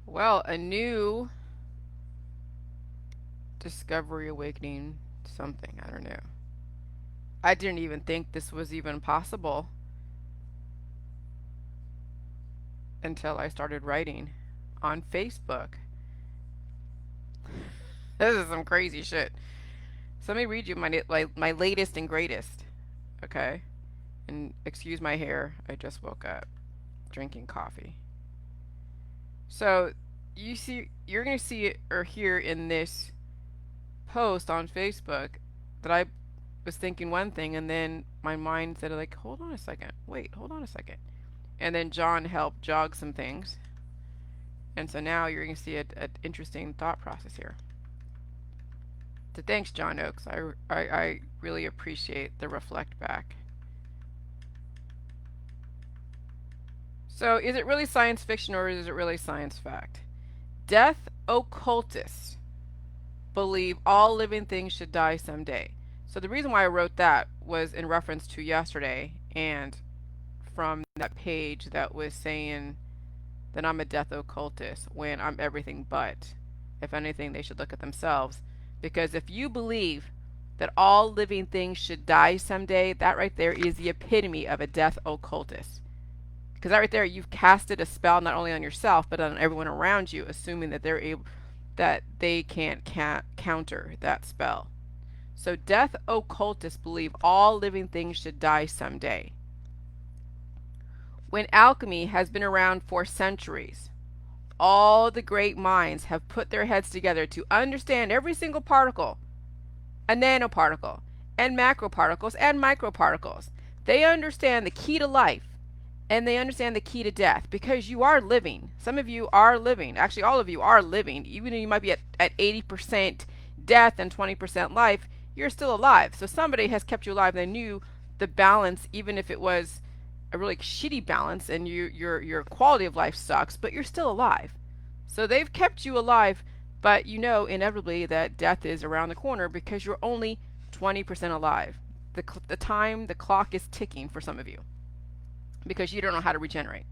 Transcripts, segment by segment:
Well, a new discovery, awakening, something. I don't know. I didn't even think this was even possible until I started writing on Facebook. This is some crazy shit. So let me read you my latest and greatest. Okay? And excuse my hair. I just woke up drinking coffee. So you're going to see it or hear in this post on Facebook that I was thinking one thing, and then my mind said, like, hold on a second. Wait, hold on a second. And then John helped jog some things. And so now you're going to see an interesting thought process here. So thanks, John Oakes. I really appreciate the reflect back. So is it really science fiction or is it really science fact? Death occultists believe all living things should die someday. So the reason why I wrote that was in reference to yesterday and from that page that was saying that I'm a death occultist when I'm everything but. If anything, they should look at themselves. Because if you believe that all living things should die someday, that right there is the epitome of a death occultist. Because that right there, you've casted a spell not only on yourself, but on everyone around you, assuming that they can't counter that spell. So death occultists believe all living things should die someday. When alchemy has been around for centuries, all the great minds have put their heads together to understand every single particle, a nanoparticle, and macroparticles and microparticles. They understand the key to life, and they understand the key to death, because you are living. Some of you are living. Actually, all of you are living. Even though you might be at 80% death and 20% life, you're still alive. So somebody has kept you alive. They knew the balance, even if it was a really shitty balance and your quality of life sucks, but you're still alive. So they've kept you alive, but you know inevitably that death is around the corner because you're only 20% alive. The clock is ticking for some of you because you don't know how to regenerate.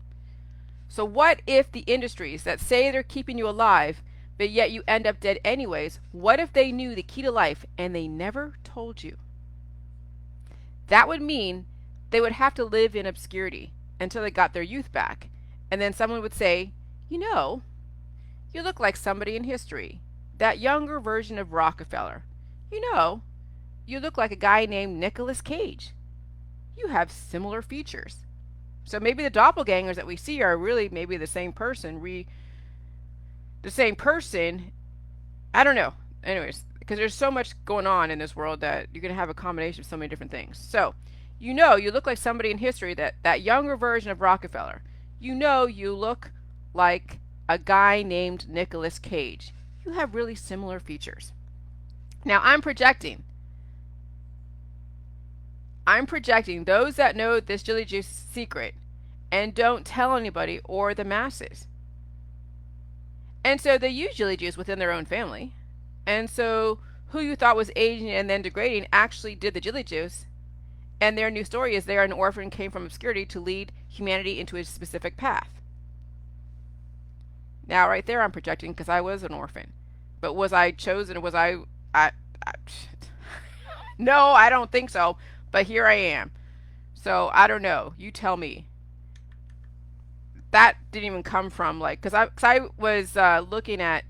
So what if the industries that say they're keeping you alive, but yet you end up dead anyways, what if they knew the key to life and they never told you? That would mean they would have to live in obscurity until they got their youth back. And then someone would say, you know, you look like somebody in history, that younger version of Rockefeller. You know, you look like a guy named Nicolas Cage. You have similar features. So maybe the doppelgangers that we see are really maybe the same person. I don't know. Anyways, because there's so much going on in this world that you're going to have a combination of so many different things. So, you know, you look like somebody in history, that younger version of Rockefeller. You know, you look like a guy named Nicolas Cage. You have really similar features. Now, I'm projecting those that know this Jilly Juice secret and don't tell anybody or the masses. And so they use Jilly Juice within their own family. And so who you thought was aging and then degrading actually did the Jilly Juice. And their new story is they are an orphan, came from obscurity to lead humanity into a specific path. Now, right there, I'm projecting because I was an orphan. But was I chosen? No, I don't think so. But here I am. So I don't know. You tell me. That didn't even come from because I was looking at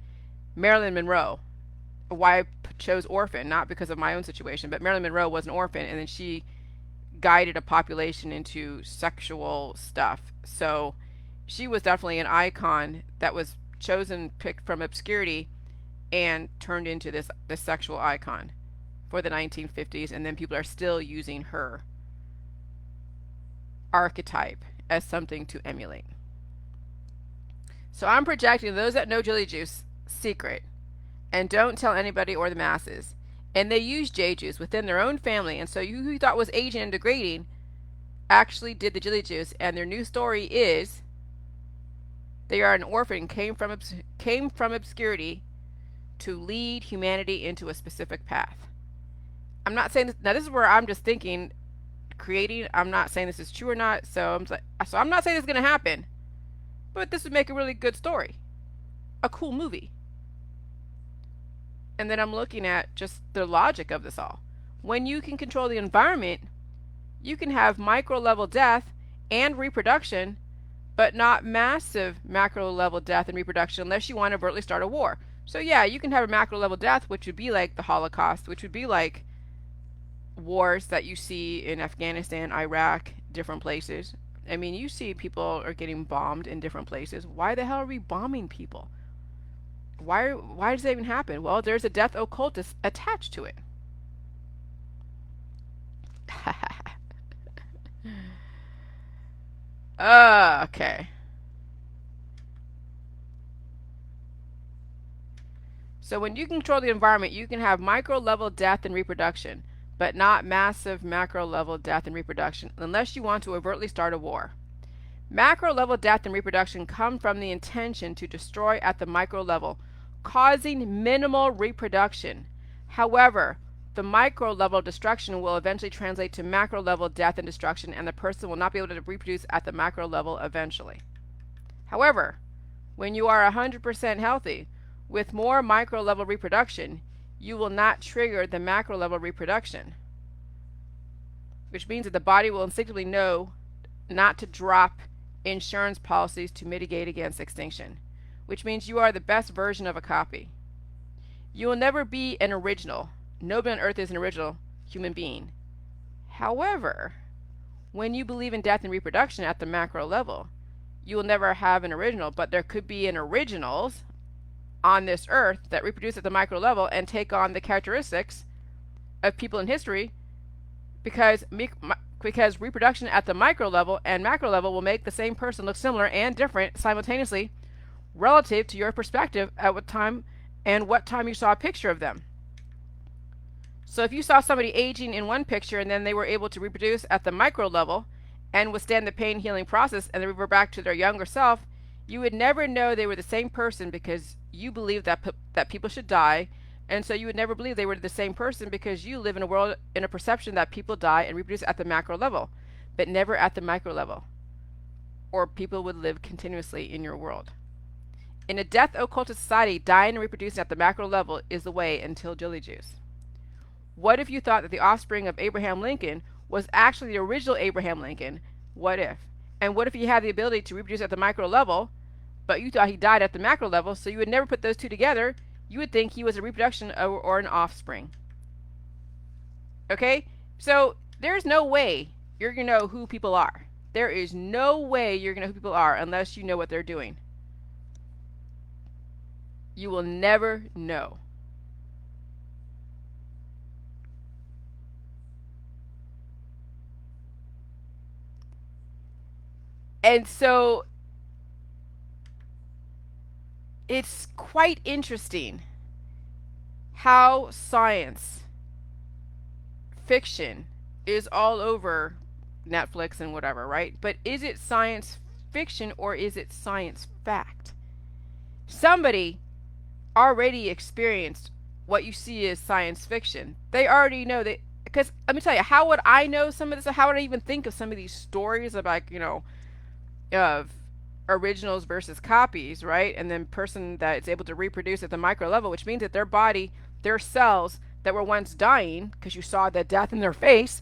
Marilyn Monroe. Why I chose orphan, not because of my own situation, but Marilyn Monroe was an orphan, and then she guided a population into sexual stuff. So she was definitely an icon that was chosen, picked from obscurity, and turned into this sexual icon for the 1950s, and then people are still using her archetype as something to emulate. So I'm projecting those that know Jilly Juice secret and don't tell anybody or the masses, and they use J Juice within their own family, and so you who thought was aging and degrading actually did the Jilly Juice, and their new story is they are an orphan, came from obscurity to lead humanity into a specific path. I'm not saying this, now this is where I'm just thinking, creating. I'm not saying this is true or not, so I'm not saying it's going to happen, but this would make a really good story. a cool movie. And then I'm looking at just the logic of this all. When you can control the environment, you can have micro level death and reproduction, but not massive macro level death and reproduction unless you want to overtly start a war. So yeah, you can have a macro level death, which would be like the Holocaust, which would be like wars that you see in Afghanistan, Iraq, different places. I mean, you see people are getting bombed in different places. Why the hell are we bombing people? Why does that even happen? Well, there's a death occultist attached to it. Okay. So when you control the environment, you can have micro level death and reproduction, but not massive macro level death and reproduction unless you want to overtly start a war. Macro level death and reproduction come from the intention to destroy at the micro level, causing minimal reproduction. However, the micro level destruction will eventually translate to macro level death and destruction, and the person will not be able to reproduce at the macro level eventually. However, when you are 100% healthy, with more micro level reproduction, you will not trigger the macro level reproduction, which means that the body will instinctively know not to drop insurance policies to mitigate against extinction, which means you are the best version of a copy. You will never be an original. Nobody on earth is an original human being. However, when you believe in death and reproduction at the macro level, you will never have an original, but there could be an originals on this earth that reproduce at the micro level and take on the characteristics of people in history, because reproduction at the micro level and macro level will make the same person look similar and different simultaneously relative to your perspective at what time you saw a picture of them. So if you saw somebody aging in one picture and then they were able to reproduce at the micro level and withstand the pain healing process and then revert back to their younger self, you would never know they were the same person because you believe that people should die, and so you would never believe they were the same person because you live in a world, in a perception that people die and reproduce at the macro level, but never at the micro level, or people would live continuously in your world. In a death occultist society, dying and reproducing at the macro level is the way until Jilly juice. What if you thought that the offspring of Abraham Lincoln was actually the original Abraham Lincoln? What if? And what if he had the ability to reproduce at the micro level, but you thought he died at the macro level, so you would never put those two together. You would think he was a reproduction or an offspring. Okay? So there's no way you're going to know who people are. There is no way you're going to know who people are unless you know what they're doing. You will never know. And so it's quite interesting how science fiction is all over Netflix and whatever, right? But is it science fiction or is it science fact? Somebody already experienced what you see as science fiction. They already know that, because let me tell you, how would I know some of this? How would I even think of some of these stories about, of originals versus copies, right? And then person that is able to reproduce at the micro level, which means that their body, their cells that were once dying, because you saw the death in their face,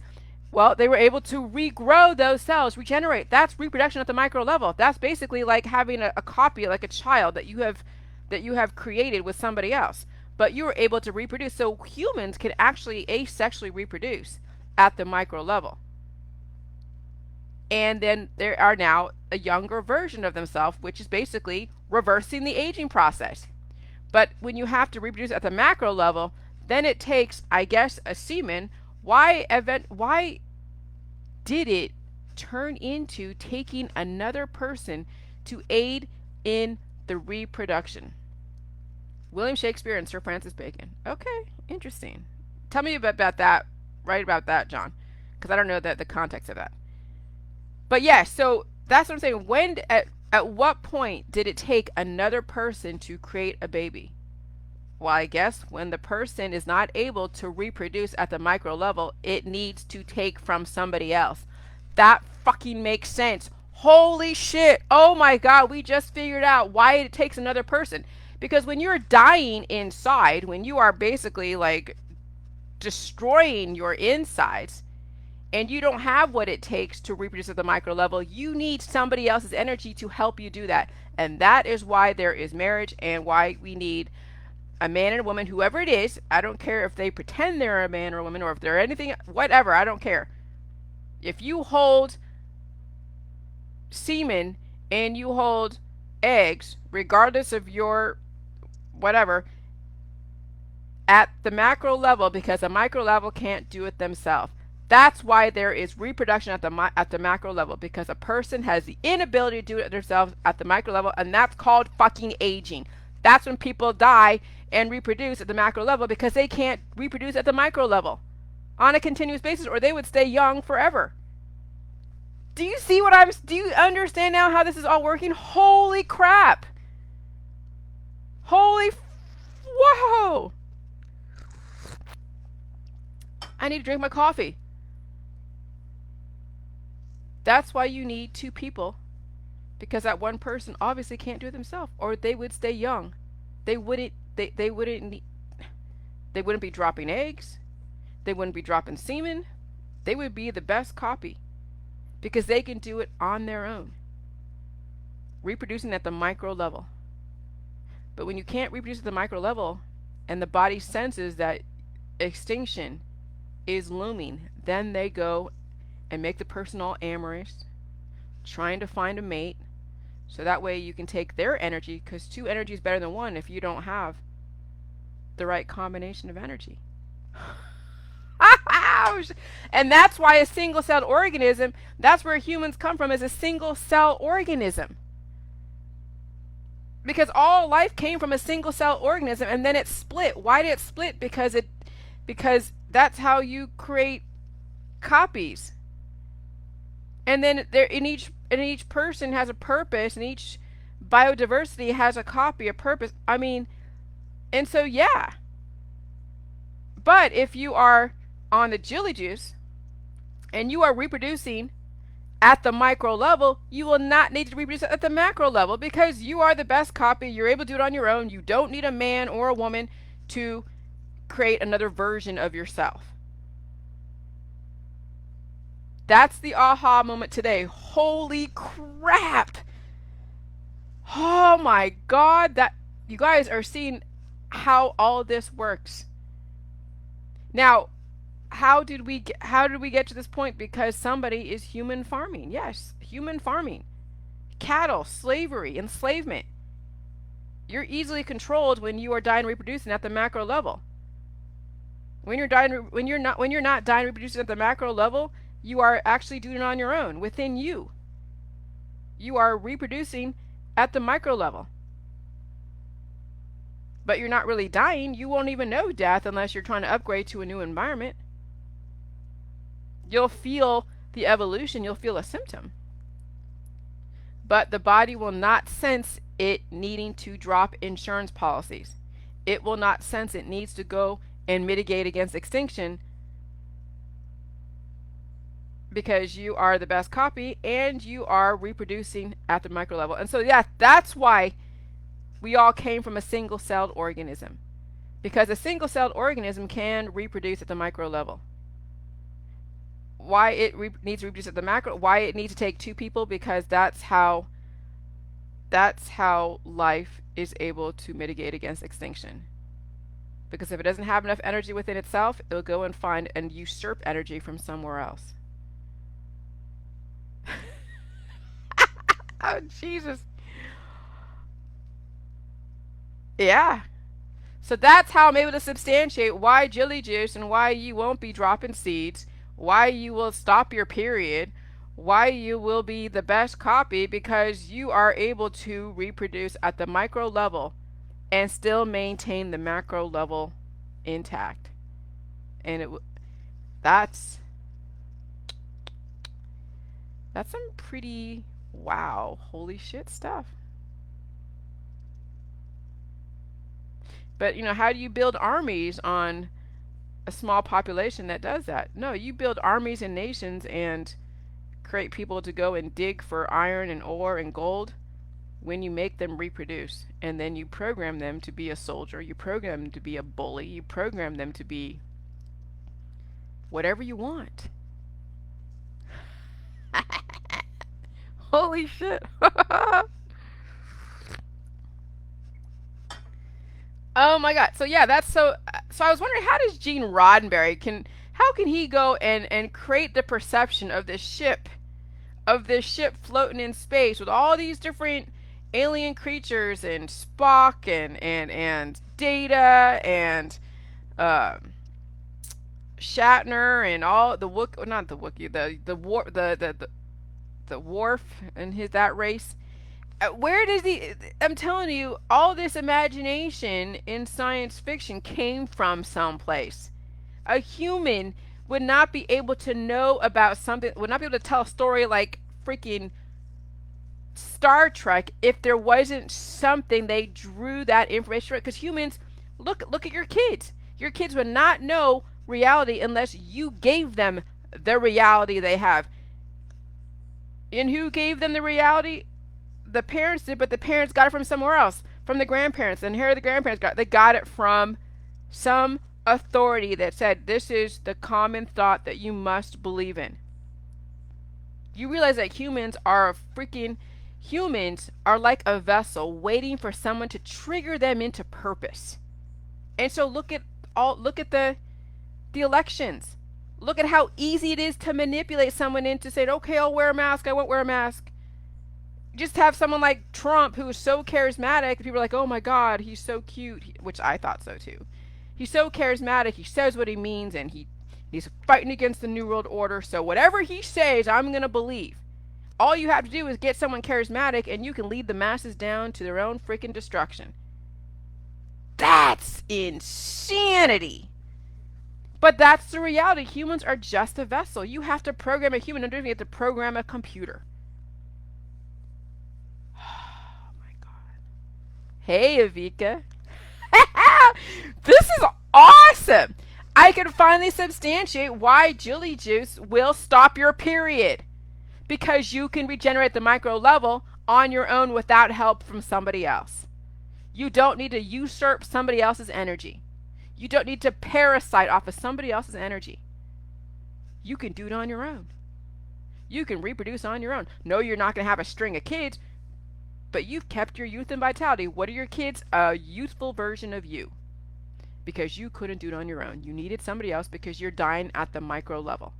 well, they were able to regrow those cells, regenerate. That's reproduction at the micro level. That's basically like having a copy, like a child that you have created with somebody else, but you were able to reproduce. So humans can actually asexually reproduce at the micro level. And then there are now a younger version of themselves, which is basically reversing the aging process. But when you have to reproduce at the macro level, then it takes, I guess, a semen. Why did it turn into taking another person to aid in the reproduction? William Shakespeare and Sir Francis Bacon. Okay, interesting. Tell me about that, right about that, John, because I don't know the context of that. But yeah, so that's what I'm saying. When, at what point did it take another person to create a baby? Well, I guess when the person is not able to reproduce at the micro level, it needs to take from somebody else. That fucking makes sense. Holy shit. Oh my God, we just figured out why it takes another person. Because when you're dying inside, when you are basically like destroying your insides, and you don't have what it takes to reproduce at the micro level, you need somebody else's energy to help you do that. And that is why there is marriage, and why we need a man and a woman, whoever it is. I don't care if they pretend they're a man or a woman, or if they're anything, whatever, I don't care. If you hold semen and you hold eggs, regardless of your whatever, at the macro level, because the micro level can't do it themselves. That's why there is reproduction at the macro level, because a person has the inability to do it themselves at the micro level, and that's called fucking aging. That's when people die and reproduce at the macro level, because they can't reproduce at the micro level on a continuous basis, or they would stay young forever. Do you see what do you understand now how this is all working? Holy crap. Whoa. I need to drink my coffee. That's why you need two people, because that one person obviously can't do it themselves, or they would stay young. They wouldn't be dropping eggs. They wouldn't be dropping semen. They would be the best copy, because they can do it on their own, reproducing at the micro level. But when you can't reproduce at the micro level, and the body senses that extinction is looming, then they go and make the person all amorous, trying to find a mate, so that way you can take their energy, because two energy is better than one if you don't have the right combination of energy. And that's why a single-celled organism, that's where humans come from, is a single-cell organism. Because all life came from a single-cell organism, and then it split. Why did it split? Because that's how you create copies. And then there in each person has a purpose, and each biodiversity has a copy, a purpose. I mean, and so yeah. But if you are on the Jilly juice and you are reproducing at the micro level, you will not need to reproduce at the macro level, because you are the best copy. You're able to do it on your own. You don't need a man or a woman to create another version of yourself. That's the aha moment today. Holy crap. Oh my God, that you guys are seeing how all this works. Now, how did we get to this point? Because somebody is human farming. Yes, human farming. Cattle, slavery, enslavement. You're easily controlled when you are dying and reproducing at the macro level. When you're not dying and reproducing at the macro level, you are actually doing it on your own, within you. You are reproducing at the micro level. But you're not really dying. You won't even know death unless you're trying to upgrade to a new environment. You'll feel the evolution. You'll feel a symptom. But the body will not sense it needing to drop insurance policies. It will not sense it needs to go and mitigate against extinction, because you are the best copy and you are reproducing at the micro level. And so yeah, that's why we all came from a single-celled organism, because a single-celled organism can reproduce at the micro level. Why it needs to reproduce at the macro, why it needs to take two people, because that's how life is able to mitigate against extinction. Because if it doesn't have enough energy within itself, it'll go and find and usurp energy from somewhere else. Oh, Jesus. Yeah. So that's how I'm able to substantiate why Jilly juice, and why you won't be dropping seeds, why you will stop your period, why you will be the best copy, because you are able to reproduce at the micro level and still maintain the macro level intact. And that's some pretty wow, holy shit stuff. But how do you build armies on a small population that does that? No, you build armies and nations and create people to go and dig for iron and ore and gold when you make them reproduce, and then you program them to be a soldier, you program them to be a bully, you program them to be whatever you want. Holy shit. Oh my god. So yeah, that's so I was wondering, how does Gene Roddenberry how can he go and create the perception of this ship floating in space with all these different alien creatures and Spock and Data and Shatner and all the Wook, not the Wookiee, the Worf and that race. Where does I'm telling you, all this imagination in science fiction came from someplace. A human would not be able to know about something, would not be able to tell a story like freaking Star Trek if there wasn't something they drew that information from. Because humans, look at your kids. Your kids would not know reality unless you gave them the reality they have. And who gave them the reality? The parents did, but the parents got it from somewhere else, from the grandparents. And here the grandparents they got it from some authority that said this is the common thought that you must believe in. You realize that humans are like a vessel waiting for someone to trigger them into purpose. And so look at the elections. Look at how easy it is to manipulate someone into saying, okay, I'll wear a mask, I won't wear a mask. Just have someone like Trump, who is so charismatic, people are like, oh my god, he's so cute, which I thought so too. He's so charismatic, he says what he means, and he's fighting against the New World Order, so whatever he says, I'm going to believe. All you have to do is get someone charismatic, and you can lead the masses down to their own freaking destruction. That's insanity! But that's the reality. Humans are just a vessel. You have to program a human, you have to program a computer. Hey, Avika. This is awesome. I can finally substantiate why Jilly Juice will stop your period. Because you can regenerate the micro level on your own without help from somebody else. You don't need to usurp somebody else's energy. You don't need to parasite off of somebody else's energy. You can do it on your own. You can reproduce on your own. No, you're not going to have a string of kids, but you've kept your youth and vitality. What are your kids? A youthful version of you. Because you couldn't do it on your own. You needed somebody else because you're dying at the micro level.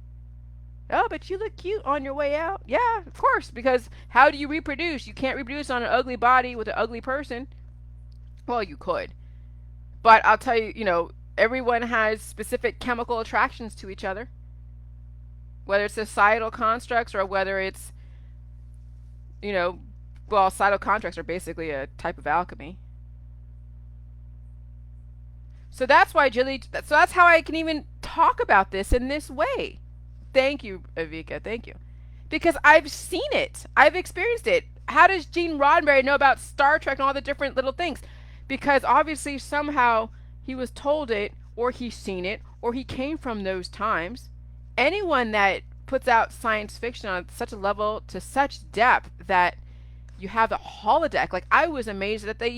Oh, but you look cute on your way out. Yeah, of course. Because how do you reproduce? You can't reproduce on an ugly body with an ugly person. Well, you could. But I'll tell you, everyone has specific chemical attractions to each other. Whether it's societal constructs or whether it's, societal constructs are basically a type of alchemy. So that's why so that's how I can even talk about this in this way. Thank you, Avika. Thank you. Because I've seen it. I've experienced it. How does Gene Roddenberry know about Star Trek and all the different little things? Because obviously somehow he was told it, or he's seen it, or he came from those times. Anyone that puts out science fiction on such a level, to such depth, that you have the holodeck. Like, I was amazed that the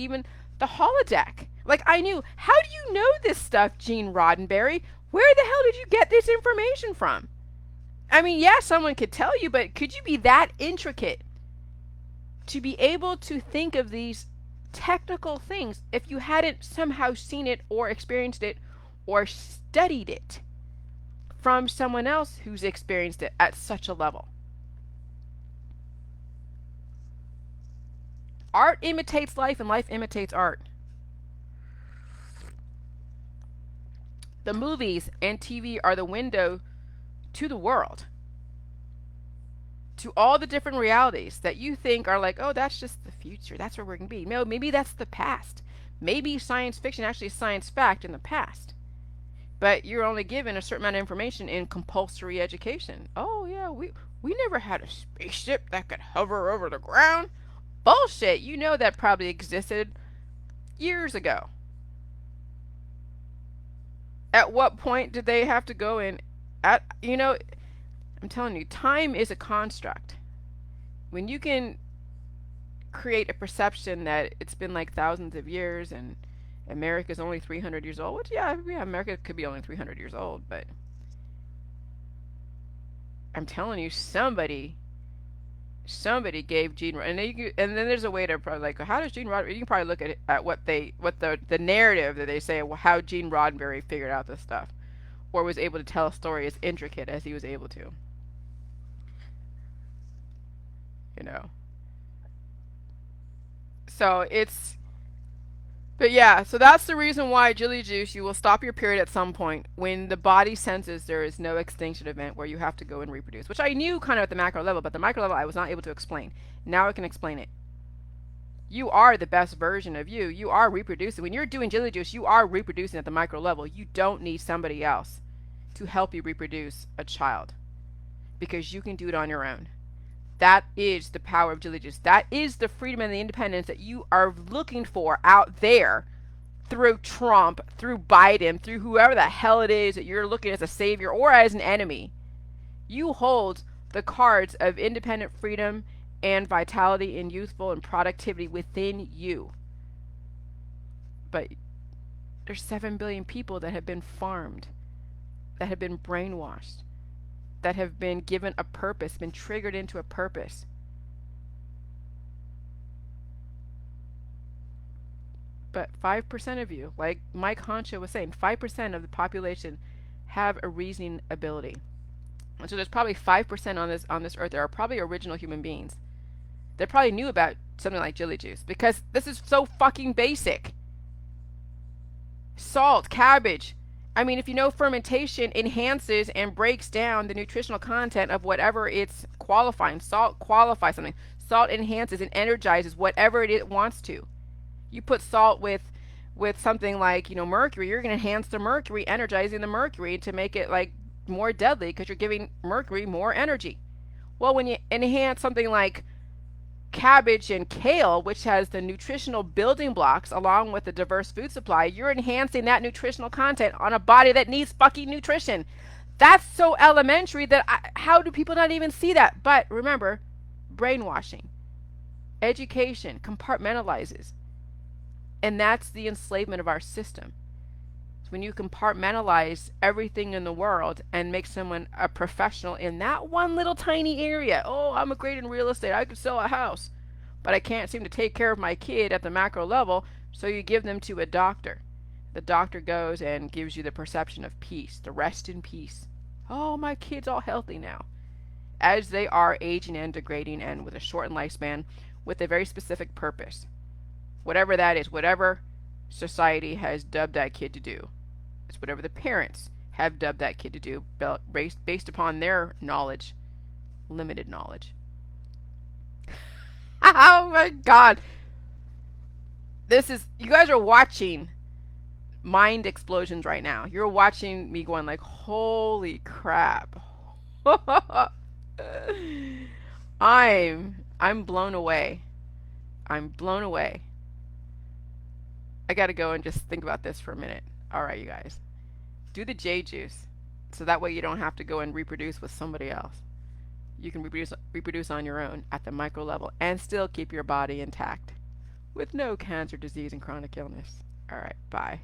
holodeck. Like, I knew, how do you know this stuff, Gene Roddenberry? Where the hell did you get this information from? I mean, yeah, someone could tell you, but could you be that intricate to be able to think of these technical things if you hadn't somehow seen it or experienced it or studied it from someone else who's experienced it at such a level? Art imitates life and life imitates art. The movies and TV are the window to the world, to all the different realities that you think are like, oh, that's just the future, that's where we're going to be. No, maybe that's the past. Maybe science fiction actually is science fact in the past, but you're only given a certain amount of information in compulsory education. Oh yeah, we never had a spaceship that could hover over the ground. Bullshit. You know that probably existed years ago. At what point did they have to go in? I'm telling you, time is a construct. When you can create a perception that it's been like thousands of years and America's only 300 years old. Which, yeah, America could be only 300 years old, but I'm telling you, somebody gave Gene, and then there's a way to probably, like, how does Gene Roddenberry? You can probably look at what the narrative that they say how Gene Roddenberry figured out this stuff, or was able to tell a story as intricate as he was able to. You know. So it's, but yeah, so that's the reason why Jilly Juice, you will stop your period at some point when the body senses there is no extinction event where you have to go and reproduce, which I knew kind of at the macro level, but the micro level I was not able to explain. Now I can explain it. You are the best version of you. You are reproducing. When you're doing Jilly Juice, you are reproducing at the micro level. You don't need somebody else to help you reproduce a child because you can do it on your own. That is the power of Jilly Juice. That is the freedom and the independence that you are looking for out there through Trump, through Biden, through whoever the hell it is that you're looking as a savior or as an enemy. You hold the cards of independent freedom and vitality and youthful and productivity within you. But there's 7 billion people that have been farmed, that have been brainwashed, that have been given a purpose, been triggered into a purpose. But 5% of you, like Mike Honcho was saying, 5% of the population have a reasoning ability. And so there's probably 5% on this earth that are probably original human beings. They probably knew about something like Jilly Juice because this is so fucking basic. Salt, cabbage. I mean, if you know fermentation enhances and breaks down the nutritional content of whatever it's qualifying. Salt qualifies something. Salt enhances and energizes whatever it wants to. You put salt with something like, mercury, you're going to enhance the mercury, energizing the mercury to make it like more deadly because you're giving mercury more energy. Well, when you enhance something like cabbage and kale, which has the nutritional building blocks along with the diverse food supply, you're enhancing that nutritional content on a body that needs fucking nutrition. That's so elementary that how do people not even see that? But remember, brainwashing, education compartmentalizes, and that's the enslavement of our system. So when you compartmentalize everything in the world and make someone a professional in that one little tiny area. Oh, I'm a great in real estate. I could sell a house, but I can't seem to take care of my kid at the macro level. So you give them to a doctor. The doctor goes and gives you the perception of peace, the rest in peace. Oh, my kid's all healthy now. As they are aging and degrading and with a shortened lifespan with a very specific purpose. Whatever that is, whatever society has dubbed that kid to do. It's whatever the parents have dubbed that kid to do based upon their knowledge, limited knowledge. Oh my God. You guys are watching mind explosions right now. You're watching me going like, holy crap. I'm blown away. I'm blown away. I gotta go and just think about this for a minute. Alright, you guys. Do the J juice. So that way you don't have to go and reproduce with somebody else. You can reproduce on your own at the micro level and still keep your body intact with no cancer, disease, and chronic illness. Alright, bye.